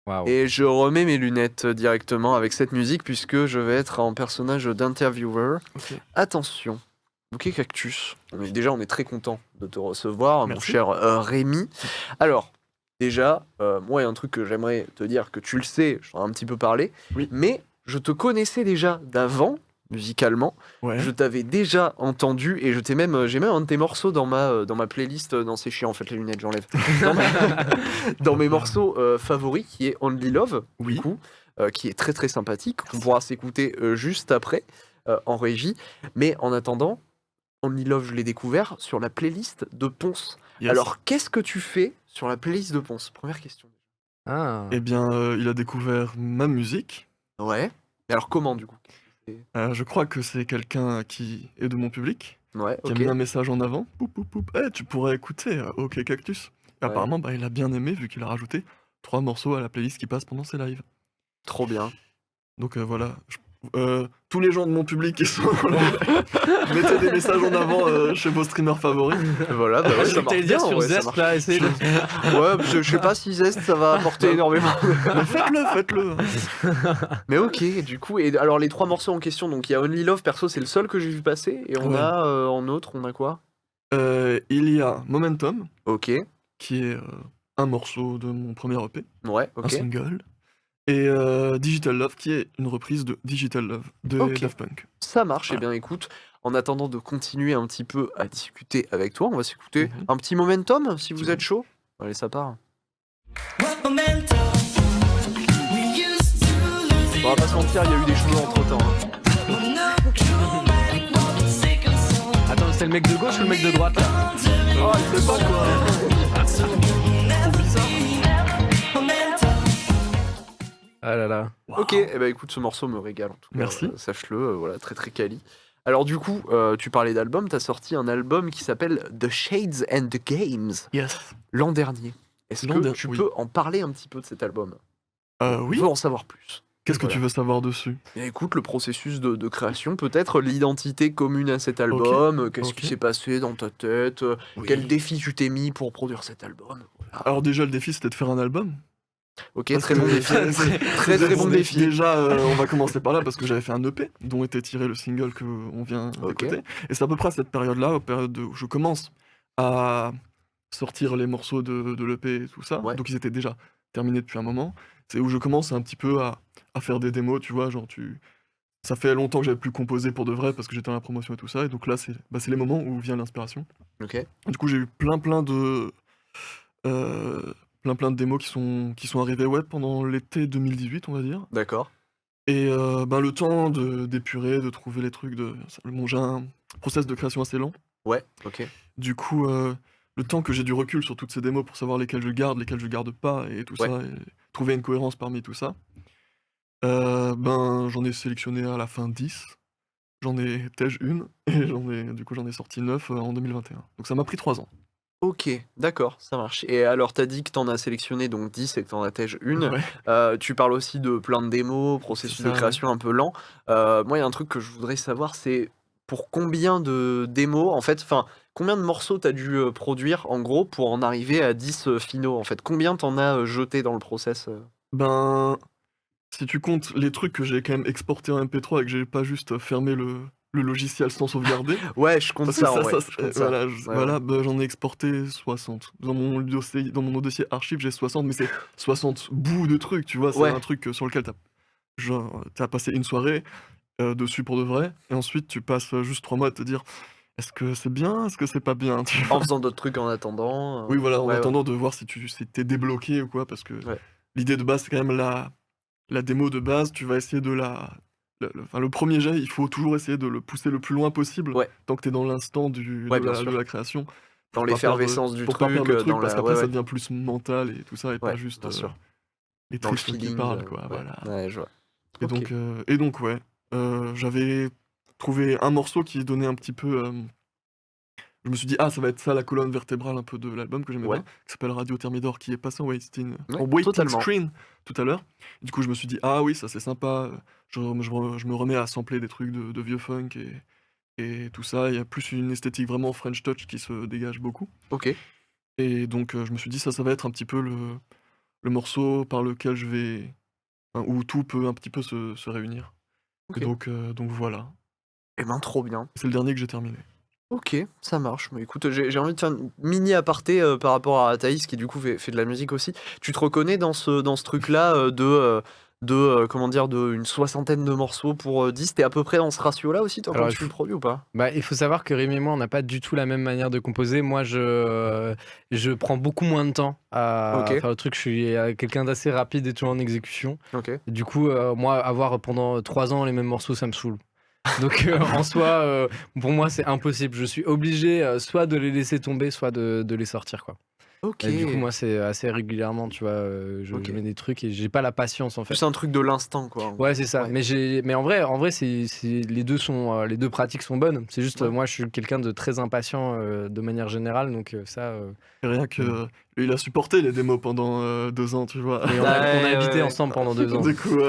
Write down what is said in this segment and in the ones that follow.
Waouh. Et je remets mes lunettes directement avec cette musique puisque je vais être en personnage d'intervieweur. OK. Attention, OK Cactus, on est très content de te recevoir, mon Merci. cher, Rémi. Alors, déjà, moi, il y a un truc que j'aimerais te dire que tu le sais, je t'en ai un petit peu parlé, Oui. mais je te connaissais déjà d'avant, musicalement. Ouais. Je t'avais déjà entendu et je t'ai même, j'ai même un de tes morceaux dans ma playlist, non c'est chiant en fait les lunettes, j'enlève. Dans ma dans mes morceaux, favoris qui est Only Love, du Oui. coup, qui est très, très sympathique, qu'on pourra s'écouter, juste après, en régie. Mais en attendant, Only Love, je l'ai découvert sur la playlist de Ponce. Yes. Alors, qu'est-ce que tu fais sur la playlist de Ponce? Première question. Ah. Eh bien, il a découvert ma musique. Ouais. Mais alors comment du coup? Je crois que c'est quelqu'un qui est de mon public, Ouais, qui a OK. mis un message en avant. Poup, poup, poup. «Eh, tu pourrais écouter, OK Cactus». Et Ouais. apparemment, bah, il a bien aimé vu qu'il a rajouté 3 morceaux à la playlist qui passe pendant ses lives. Trop bien. Donc voilà, tous les gens de mon public qui sont là, mettez des messages en avant, chez vos streamers favoris. Voilà, bah ouais, Je ça crois que marche t'allais dire bien, sur ouais, ça Zest marche. là, essayer de. Ouais, je sais pas si Zest ça va apporter énormément. Mais faites-le. Mais OK, du coup et alors les 3 morceaux en question, donc il y a Only Love, perso, c'est le seul que j'ai vu passer et on Ouais. a, en autre, on a quoi? Il y a Momentum, OK, qui est, un morceau de mon premier EP, ouais, un OK, single, et Digital Love, qui est une reprise de Digital Love de OK. Daft Punk. Ça marche. Eh Voilà. bien écoute, en attendant de continuer un petit peu à discuter avec toi, on va s'écouter Mmh. un petit Momentum, si vous Petit êtes chaud? Allez, ça part. On va pas se mentir, il y a eu des choses entre-temps, hein. Attends, c'est le mec de gauche ou le mec de droite là? Oh, il fait pas quoi! Ah là là. OK, eh ben écoute, ce morceau me régale en tout cas, Merci. sache-le, voilà, très, très quali. Alors du coup, tu parlais d'album, tu as sorti un album qui s'appelle The Shades and the Games, Yes. l'an dernier. Est-ce L'an que der tu oui. peux en parler un petit peu de cet album? On Oui. veut en savoir plus. Qu'est-ce que Voilà. tu veux savoir dessus? Eh écoute, le processus de création, peut-être l'identité commune à cet album, qu'est-ce qui OK. s'est passé dans ta tête, quel défi tu t'es mis pour produire cet album? Voilà. Alors déjà, le défi, c'était de faire un album. OK, Parce très que bon défi. Très, très bon défi. Déjà, on va commencer par là parce que j'avais fait un EP dont était tiré le single qu'on vient OK. d'écouter. Et c'est à peu près à cette période-là, période où je commence à sortir les morceaux de l'EP et tout ça. Ouais. Donc ils étaient déjà terminés depuis un moment. C'est où je commence un petit peu à faire des démos, tu vois, genre ça fait longtemps que j'avais plus composé pour de vrai parce que j'étais dans la promotion et tout ça. Et donc là, c'est les moments où vient l'inspiration. OK. Et du coup, j'ai eu euh, plein de démos qui sont arrivées ouais, pendant l'été 2018, on va dire. D'accord. Et le temps d'épurer, de trouver les trucs bon, j'ai un process de création assez lent. Ouais, OK. Du coup, le temps que j'ai du recul sur toutes ces démos pour savoir lesquelles je garde pas et tout Ouais. ça, et trouver une cohérence parmi tout ça, j'en ai sélectionné à la fin 10. J'en ai tège une et j'en ai sorti 9 en 2021. Donc ça m'a pris 3 ans. OK, d'accord, ça marche. Et alors, tu as dit que tu en as sélectionné donc 10 et que tu en attèges une. Ouais, Tu parles aussi de plein de démos, processus c'est de ça, ouais. création un peu lent. Moi, il y a un truc que je voudrais savoir, c'est pour combien de démos, en fait, enfin, combien de morceaux tu as dû, produire, en gros, pour en arriver à 10 finaux, en fait? Combien tu en as, jeté dans le process? Ben, si tu comptes les trucs que j'ai quand même exportés en MP3 et que j'ai pas juste fermé le logiciel sans sauvegarder, Ouais, je compte parce que ça, en vrai, ça je compte ça. voilà, Ouais, ouais. j'en ai exporté 60. Dans mon dossier archive, j'ai 60, mais c'est 60 bouts de trucs, tu vois? C'est Ouais, un truc, sur lequel tu passé une soirée, dessus pour de vrai, et ensuite tu passes, juste 3 mois à te dire: «Est-ce que c'est bien? Est-ce que c'est pas bien?» Tu en vois? faisant d'autres trucs en attendant, Oui, voilà, en ouais, ouais, attendant de voir si tu débloqué ou quoi, parce que ouais. l'idée de base, c'est quand même la démo de base, tu vas essayer de le 1er jet, il faut toujours essayer de le pousser le plus loin possible, Ouais, tant que tu es dans l'instant ouais, de bien de sûr. la création, Dans pour l'effervescence du pas truc, perdre le dans truc, parce la ouais, qu'après ça ouais, devient plus mental et tout ça, et pas ouais, juste, bien sûr. les Dans le tripes qui feeling, parlent, quoi, ouais, voilà. ouais, je vois. Et OK. donc ouais, j'avais trouvé un morceau qui donnait un petit peu, je me suis dit: «Ah, ça va être ça la colonne vertébrale un peu de l'album», que j'aimais Ouais, bien, qui s'appelle Radio Thermidor, qui est passé ouais, en waiting totalement. screen tout à l'heure. Du coup, je me suis dit: «Ah oui, ça c'est sympa», je me remets à sampler des trucs de vieux funk et tout ça. Il y a plus une esthétique vraiment French touch qui se dégage beaucoup, OK. et donc je me suis dit: Ça va être un petit peu le morceau par lequel je vais où tout peut un petit peu se réunir. OK. Et donc voilà. Eh ben, trop bien. C'est le dernier que j'ai terminé. OK, ça marche. Bah, écoute, j'ai envie de faire une mini aparté, par rapport à Thaïs qui du coup fait de la musique aussi. Tu te reconnais dans ce truc-là, comment dire? D'une soixantaine de morceaux pour, 10? Tu à peu près dans ce ratio-là aussi toi Alors quand il tu faut produis ou pas? bah, il faut savoir que Rémi et moi, on n'a pas du tout la même manière de composer. Moi, je prends beaucoup moins de temps à OK, faire le truc. Je suis, quelqu'un d'assez rapide et tout en exécution. OK. Et du coup, moi, avoir pendant 3 ans les mêmes morceaux, ça me saoule. Donc en soi, pour moi, c'est impossible. Je suis obligé, soit de les laisser tomber, soit de les sortir, quoi. OK, Et du coup, moi, c'est assez régulièrement, tu vois, je OK. mets des trucs et j'ai pas la patience, en fait. Plus un truc de l'instant quoi, en Ouais, gros. c'est ça. Ouais, Mais en vrai, les 2 pratiques sont bonnes. C'est juste, ouais. moi, je suis quelqu'un de très impatient, de manière générale, donc ça, Et rien que mmh. lui, il a supporté les démos pendant 2 ans, tu vois. Et on a Ouais, habité ouais. ensemble pendant 2 ans. Du coup, il les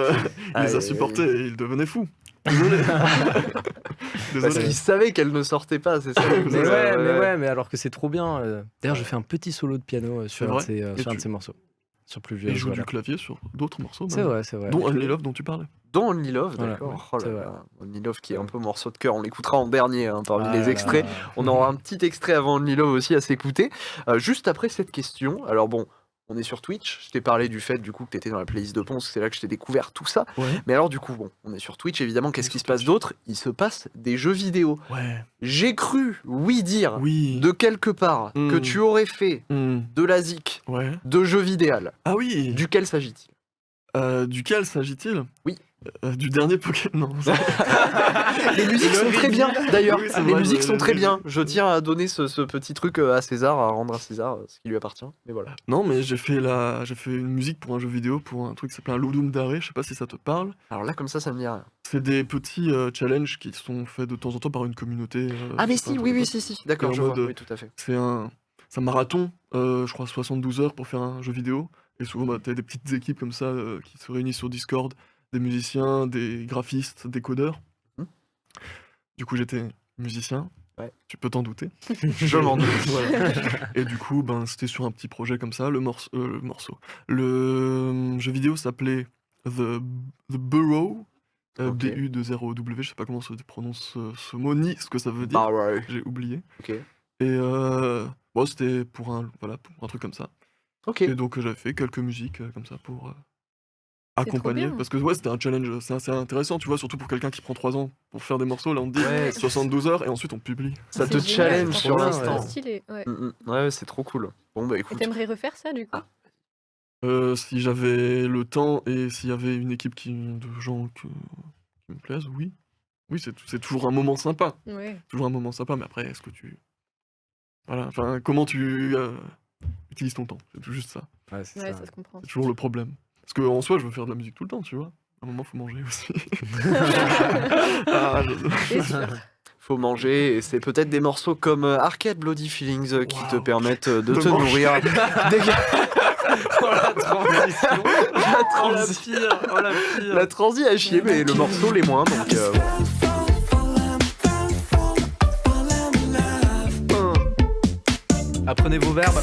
Aïe, a aïe, supportés aïe. et il devenait fou. Désolé. Parce Désolé. qu'il savait qu'elle ne sortait pas, c'est ça? Mais C'est ça. ouais, mais alors que c'est trop bien. D'ailleurs, je Ouais. fais un petit solo de piano, C'est sur un de vrai. ces, Et sur un de ces morceaux. Sur il Pluvieuse, joue du voilà. clavier sur d'autres morceaux C'est maintenant. vrai, c'est vrai. Dont Only Love dont tu parlais. Dans Only Love, Voilà, d'accord. Oh c'est là vrai. là, Only Love qui est un peu morceau de cœur. On l'écoutera en dernier, hein, parmi Ah les là extraits. là. On aura un petit extrait avant Only Love aussi à s'écouter. Juste après cette question, alors bon, on est sur Twitch. Je t'ai parlé du fait du coup que tu étais dans la playlist de Ponce, c'est là que je t'ai découvert tout ça. Ouais. Mais alors du coup, bon, on est sur Twitch évidemment. Qu'est-ce est qui sur se passe Twitch. d'autre? Il se passe des jeux vidéo. Ouais. J'ai cru, oui dire, Oui. de quelque part, que Mm. tu aurais fait de la zik, Ouais. de jeux vidéo. Ah oui. Duquel s'agit-il? Duquel s'agit-il? Oui. Du dernier Pokémon. Non. Les musiques sont très bien, d'ailleurs. Oui, c'est Les vrai, musiques sont très bien. musiques. Je tiens à donner ce petit truc à César, à rendre à César ce qui lui appartient. Mais voilà. Non, mais j'ai fait une musique pour un jeu vidéo, pour un truc qui s'appelle un Ludum Dare, je sais pas si ça te parle. Alors là, comme ça me dit rien. C'est des petits challenges qui sont faits de temps en temps par une communauté. Ah, mais c'est pas si, un oui, truc oui, si, si. D'accord, en je vois. mode, Oui, tout à fait. C'est un marathon, je crois 72 heures pour faire un jeu vidéo. Et souvent, bah, t'as des petites équipes comme ça qui se réunissent sur Discord, des musiciens, des graphistes, des codeurs. Mhm. Du coup, j'étais musicien, Ouais. tu peux t'en douter. Je m'en doute. Voilà. Et du coup, ben, c'était sur un petit projet comme ça, le morceau. Le jeu vidéo s'appelait The Burrow, Ok. BU20W, je sais pas comment se prononce ce mot, ni ce que ça veut dire, Bah ouais. j'ai oublié. Ok. Et bon, c'était pour un truc comme ça. Ok. Et donc j'avais fait quelques musiques comme ça pour C'est trop accompagner. bien. Parce que ouais, c'était un challenge, c'est assez intéressant, tu vois, surtout pour quelqu'un qui prend 3 ans pour faire des morceaux. Là, on te dit Ouais, 72 heures et ensuite on publie. Ça te C'est génial, challenge sur franchement, l'instant. c'est stylé, ouais. Ouais, c'est trop cool. Bon, bah Et écoute. t'aimerais refaire ça du coup? Ah. Si j'avais le temps et s'il y avait une équipe de gens qui me plaisent, oui. Oui, c'est toujours un moment sympa. Ouais. Toujours un moment sympa, mais après, est-ce que tu. Voilà, enfin, comment tu utilises ton temps? C'est tout juste ça. Ouais, c'est Ouais, ça. ça se comprend. C'est toujours le problème. Parce qu'en soi, je veux faire de la musique tout le temps, tu vois. À un moment, faut manger aussi. Ah, C'est sûr. Faut manger, et c'est peut-être des morceaux comme Arcade Bloody Feelings qui te Waouh. permettent de De te manger. nourrir. Oh la transition. La transi, Oh la pire. la transi à chier, mais le morceau les moins, donc. Apprenez vos verbes.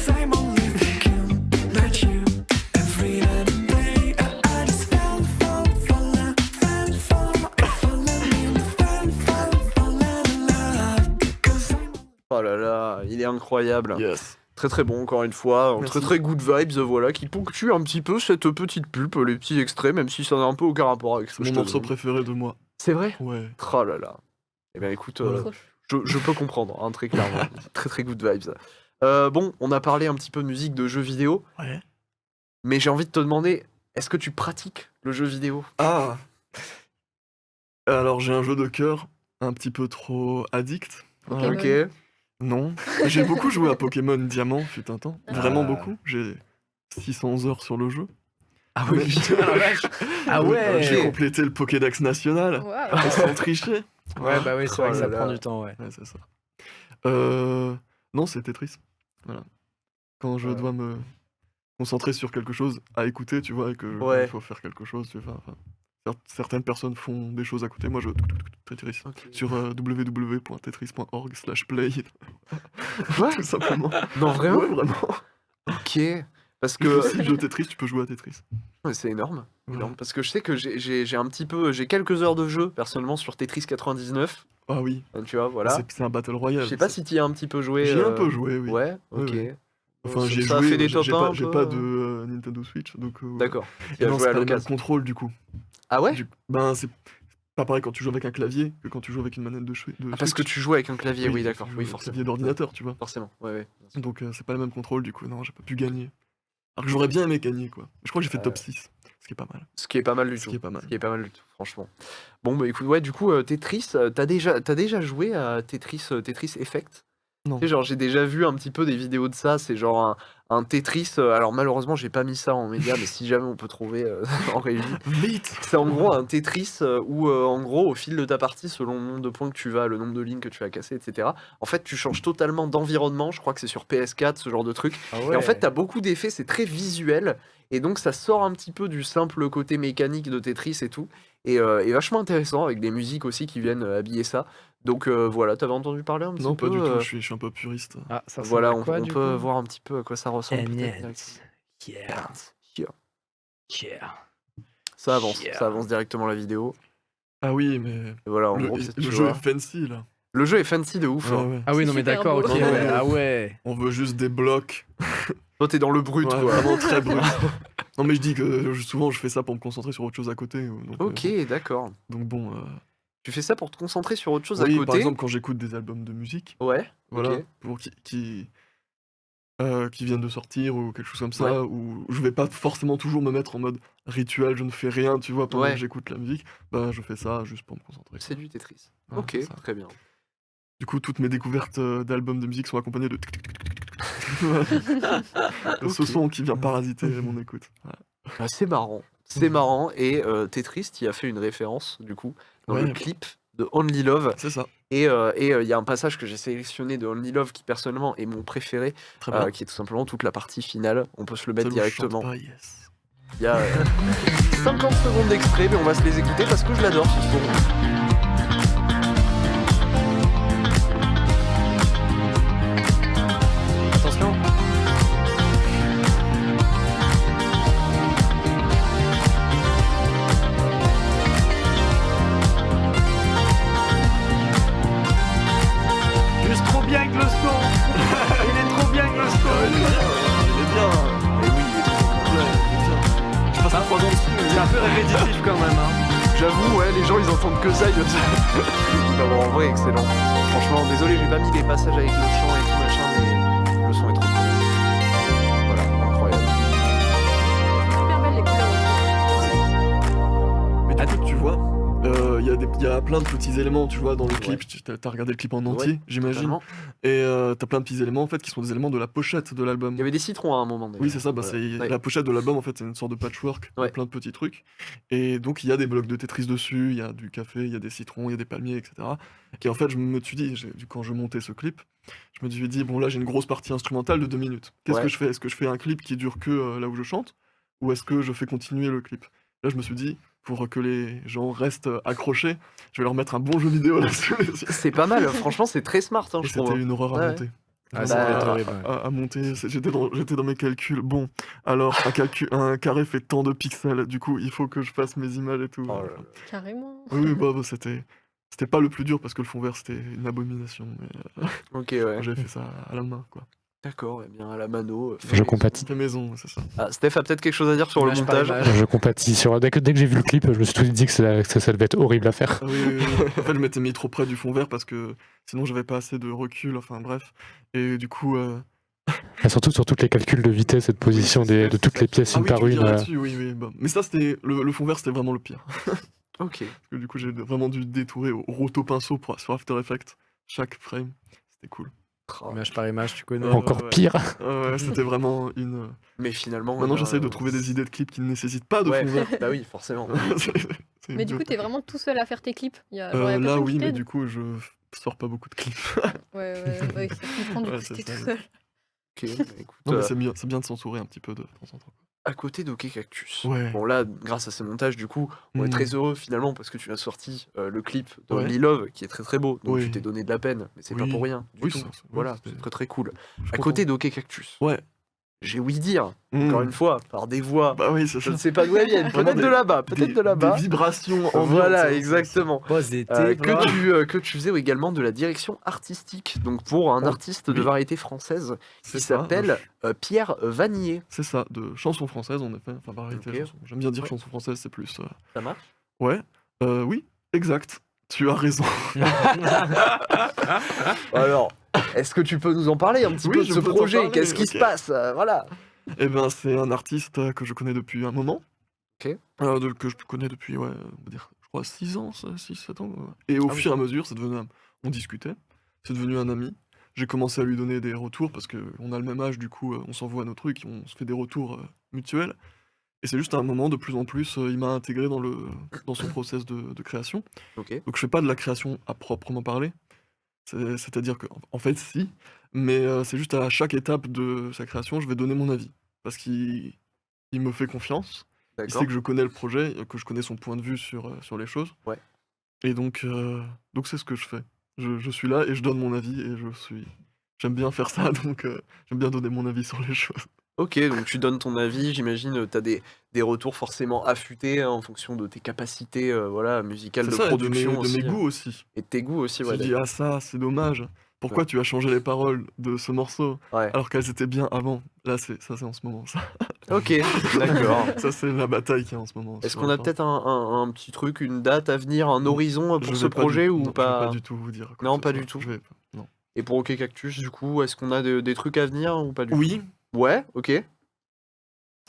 Oh là là, il est incroyable. Yes. Très très bon, encore une fois. Merci. Très très good vibes, voilà, qui ponctue un petit peu cette petite pulpe, les petits extraits, même si ça n'a un peu aucun rapport avec ce que C'est je mon te morceau donne. préféré de moi. C'est vrai? Ouais. Oh là là. Eh bien écoute, Voilà. Trop chou. je peux comprendre, hein, très clairement. Très très good vibes. Bon, on a parlé un petit peu de musique, de jeux vidéo, Ouais. mais j'ai envie de te demander, est-ce que tu pratiques le jeu vidéo? Ah. Alors, j'ai un jeu de cœur un petit peu trop addict. Pokémon. Ok. Non. J'ai beaucoup joué à Pokémon Diamant, fut un temps. Vraiment Ah. beaucoup. J'ai 600 heures sur le jeu. Ah Mais- oui, putain, la vache. Ah J'ai ouais. complété le Pokédex national. Waouh. Sans tricher. Ouais, bah oui, c'est Oh vrai que ça là prend là. du temps, ouais. Ouais, c'est ça. Non, c'est Tetris. Voilà. Quand je Ouais. dois me concentrer sur quelque chose à écouter, tu vois, et que Ouais. il faut faire quelque chose, tu vois. Enfin, certaines personnes font des choses à côté. Moi, je Tetris. Ok. Sur www.tetris.org/play. Quoi? Tout simplement. Non, vraiment? Ouais, vraiment. Ok. Parce Que que si tu joues à Tetris, tu peux jouer à Tetris. ouais, c'est énorme, Ouais. énorme. Parce que je sais que j'ai quelques heures de jeu personnellement sur Tetris 99. Ah oui, Tu vois, voilà. c'est un Battle Je Royale. sais pas si tu y as un petit peu joué. J'y ai un peu joué, oui. Ouais, Oui, ok. oui. Enfin, j'y ai Ça a joué, fait des top 1 un j'ai peu, pas de Nintendo Switch, donc... D'accord. Tu Et as non, joué c'est à pas le même l'occasion. contrôle, du coup. Ah ouais? Ben, c'est pas pareil quand tu joues avec un clavier que quand tu joues avec une manette de Ah, parce que Switch. tu joues avec un clavier, oui, tu d'accord. joues Oui, avec un forcément. clavier d'ordinateur, tu vois. Forcément, ouais. Donc c'est pas le même contrôle, du coup, non, j'ai pas pu gagner. Alors que j'aurais bien aimé gagner, quoi. Je crois que j'ai fait top 6, ce qui est pas mal. Ce qui est pas mal du Ce tout. qui est pas mal. Ce qui est pas mal du tout, franchement. Bon, bah écoute, ouais, du coup, Tetris, t'as déjà joué à Tetris Effect? Non. Tu sais, genre, j'ai déjà vu un petit peu des vidéos de ça, c'est genre un Tetris. Alors, malheureusement, j'ai pas mis ça en média, mais si jamais on peut trouver en régie. Vite! C'est en gros un Tetris où, en gros, au fil de ta partie, selon le nombre de points que tu vas, le nombre de lignes que tu vas casser, etc., en fait, tu changes totalement d'environnement. Je crois que c'est sur PS4, ce genre de truc. Et en fait, t'as beaucoup d'effets, c'est très visuel. Et donc, ça sort un petit peu du simple côté mécanique de Tetris et tout. Et vachement intéressant, avec des musiques aussi qui viennent habiller ça. Donc voilà, t'avais entendu parler un petit Non, peu pas du tout, je suis un peu puriste. Ah, ça ressemble Voilà, à on, quoi, on du peut coup voir un petit peu à quoi ça ressemble. peut-être, Enies. directement. Yeah. Here. Yeah. Ça avance, Yeah. ça avance directement la vidéo. Ah oui, mais Et voilà, en le, gros, le tu jeu vois. est fancy, là. Le jeu est fancy de ouf. Ouais, hein. ouais. Ah oui, C'est non, mais super d'accord, ok, beau. ouais. Ah ouais. On veut juste des blocs. Toi, t'es dans le brut, Ouais, quoi. vraiment très brut. Non, mais je dis que souvent je fais ça pour me concentrer sur autre chose à côté. Donc, Ok, d'accord. donc bon. Tu fais ça pour te concentrer sur autre chose Oui, à côté. par exemple, quand j'écoute des albums de musique, Ouais, voilà, ok. pour qui viennent de sortir ou quelque chose comme ça, Ouais. où je vais pas forcément toujours me mettre en mode rituel, je ne fais rien, tu vois, pendant Ouais. que j'écoute la musique, bah je fais ça juste pour me concentrer. C'est du Tetris. Ouais, Ok, c'est ça. très bien. Du coup, toutes mes découvertes d'albums de musique sont accompagnées de de ce Ok. son qui vient parasiter mon écoute. Voilà. Ah, c'est marrant. C'est marrant. Et Tetris, y a fait une référence, du coup, dans le Ouais. clip de Only Love. C'est ça, Et il y a un passage que j'ai sélectionné de Only Love qui, personnellement, est mon préféré, très bien. qui est tout simplement toute la partie finale. On peut se le mettre Celle où je chante directement. pas, yes. Il y a 50 secondes d'extrait, mais on va se les écouter parce que je l'adore, ce son. Attention. Juste trop bien que le son. Il est trop bien que le son. Il est bien. Et oui, il est trop complet. Je passe 3 ans dessus. C'est un peu répétitif quand même, hein. J'avoue, ouais, les gens ils entendent que ça, ils doivent Non, bon, en vrai, excellent. Franchement, désolé, j'ai pas mis les passages avec le chant et tout machin, mais le son est trop cool. Voilà, incroyable. Super belles les couleurs aussi. Mais du coup, tu vois, il y a plein de petits éléments, tu vois, dans le clip. T'as regardé le clip en entier, j'imagine. Totalement. Et t'as plein de petits éléments, en fait, qui sont des éléments de la pochette de l'album. Il y avait des citrons à un moment. Oui, c'est ça, bah, Voilà. c'est Ouais. la pochette de l'album, en fait, c'est une sorte de patchwork Ouais. de plein de petits trucs. Et donc, il y a des blocs de Tetris dessus, il y a du café, il y a des citrons, il y a des palmiers, etc. Et en fait, je me suis dit, quand je montais ce clip, je me suis dit, bon, là, j'ai une grosse partie instrumentale de 2 minutes. Qu'est-ce Ouais. que je fais? Est-ce que je fais un clip qui dure que là où je chante? Ou est-ce que je fais continuer le clip? Là, je me suis dit, pour que les gens restent accrochés, je vais leur mettre un bon jeu vidéo là-dessus. C'est pas mal, franchement, c'est très smart, hein, Et je trouve. c'était une horreur Ouais. à monter. Ah, Vraiment, ça doit être horrible, ouais. à monter, j'étais dans mes calculs. Bon, alors un carré fait tant de pixels, du coup il faut que je fasse mes images et tout. Oh là là. Carrément. Oui, bah, c'était pas le plus dur parce que le fond vert c'était une abomination, mais Ok, ouais. j'ai fait ça à la main quoi. D'accord, eh bien, à la mano. Je compatis. Fait maison, c'est ça. Ah, Steph a peut-être quelque chose à dire sur le Image par montage. image. Je compatis. Dès que j'ai vu le clip, je me suis tout dit que ça devait être horrible à faire. Ah oui, oui, oui. En fait je m'étais mis trop près du fond vert parce que sinon j'avais pas assez de recul, enfin bref. Et du coup... Et surtout sur tous les calculs de vitesse et de position c'est- de toutes les pièces Ah une oui, par tu veux une. dire là-dessus, oui, oui. Bah. Mais ça c'était... Le fond vert c'était vraiment le pire. Ok. Parce que du coup j'ai vraiment dû détourer au roto-pinceau sur After Effects chaque frame. C'était cool. Image par image, tu connais. Encore ouais. pire. Ouais, c'était vraiment une... Mais finalement. Maintenant eh ben, j'essaie de trouver des idées de clips qui ne nécessitent pas de Ouais, fond vert. bah oui, forcément. C'est Mais du une- coup, t'es vraiment tout seul à faire tes clips. Il y a, genre, y a là personne oui, qui mais t'aide. du coup je sors pas beaucoup de clips. Ouais, ça se comprend du Ouais, coup, c'est t'es ça, tout ouais. seul. Ok, bah, écoute. Non mais c'est bien de s'entourer un petit peu de temps en temps. À côté d'Ok Cactus. Ouais. Bon là, grâce à ces montages, du coup, on est Mm. très heureux finalement parce que tu as sorti le clip de Ouais. Only Love qui est très très beau. Donc Oui. tu t'es donné de la peine, mais c'est pas Oui. pour rien. Du Oui, tout. oui, Voilà, c'était- c'est très très cool. Je suis À content. côté d'Ok Cactus. Ouais. j'ai ouï dire, encore une fois, par des voix. Bah oui, c'est Je ça. ne sais pas d'où elles viennent. Vraiment Peut-être de là-bas, peut-être de là-bas. Des vibrations ambiantes. Voilà, ça. exactement. Positive. Que tu faisais également de la direction artistique, donc pour un Oh, artiste de oui. variété française C'est qui ça, s'appelle Pierre Vanier. C'est ça, de chansons françaises en effet. Enfin, variété Ok. chanson. J'aime bien dire Ouais. chansons françaises, c'est plus. Ça marche? Ouais, oui, exact. Tu as raison. Alors, est-ce que tu peux nous en parler un petit Oui, peu de je ce peux t'en projet? parler, Qu'est-ce qui se ok. passe? Voilà. Eh ben, c'est un artiste que je connais depuis un moment. Ok. Que je connais depuis, ouais, on va dire, je crois 6 ans, 6-7 ans. Et au Ah oui. fur et à mesure, c'est devenu on discutait, c'est devenu un ami. J'ai commencé à lui donner des retours parce qu'on a le même âge, du coup, on s'envoie nos trucs, on se fait des retours mutuels. Et c'est juste à un moment, de plus en plus, il m'a intégré dans son process de création. Ok. Donc je fais pas de la création à proprement parler. C'est-à-dire que, en fait, si, mais c'est juste à chaque étape de sa création, je vais donner mon avis. Parce qu'il me fait confiance. Il D'accord. sait que je connais le projet, que je connais son point de vue sur les choses. Ouais. Et donc c'est ce que je fais. Je suis là et je donne mon avis et j'aime bien faire ça, donc j'aime bien donner mon avis sur les choses. Ok, donc tu donnes ton avis, j'imagine, tu as des retours forcément affûtés hein, en fonction de tes capacités voilà, musicales C'est de ça, et production de aussi. mes goûts aussi. Et de tes goûts aussi, Si ouais. je dis, ah ça, c'est dommage. Pourquoi tu as changé les paroles de ce morceau Ouais. alors qu'elles étaient bien avant? Là, c'est en ce moment, ça. Ok, d'accord. Ça, c'est la bataille qu'il y a en ce moment. Est-ce sur qu'on la a fin. peut-être un petit truc, une date à venir, un horizon Je pour vais ce pas projet du- ou non, Je vais pas? pas du tout vous dire. quoi Non, que ce pas soit. du tout. Je vais pas. Non. Et pour OK Cactus, du coup, est-ce qu'on a des trucs à venir ou pas du tout? Oui. Ouais, ok.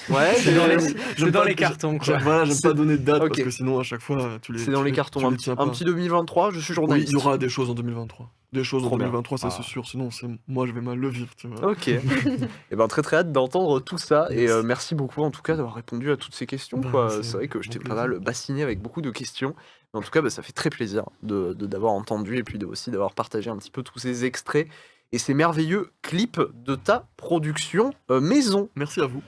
Ouais, C'est dans les, J'aime c'est dans pas- les cartons, quoi. Voilà, j'aime pas donner de date Ok. parce que sinon à chaque fois c'est dans les cartons. tu Un les petit, tiens un pas. petit 2023, je suis Oui, journaliste. il y aura des choses en 2023. Des choses Trop en bien. 2023, ça Ah. c'est sûr. Sinon, moi je vais mal le vivre, tu vois. Ok. Et ben très très hâte d'entendre tout ça et Yes. merci beaucoup en tout cas d'avoir répondu à toutes ces questions. Bah, quoi. c'est C'est vrai que je mon t'ai pas plaisir. mal bassiné avec beaucoup de questions. Mais en tout cas, bah, ça fait très plaisir d'avoir entendu et puis aussi d'avoir partagé un petit peu tous ces extraits et ces merveilleux clips de ta production maison. Merci à vous.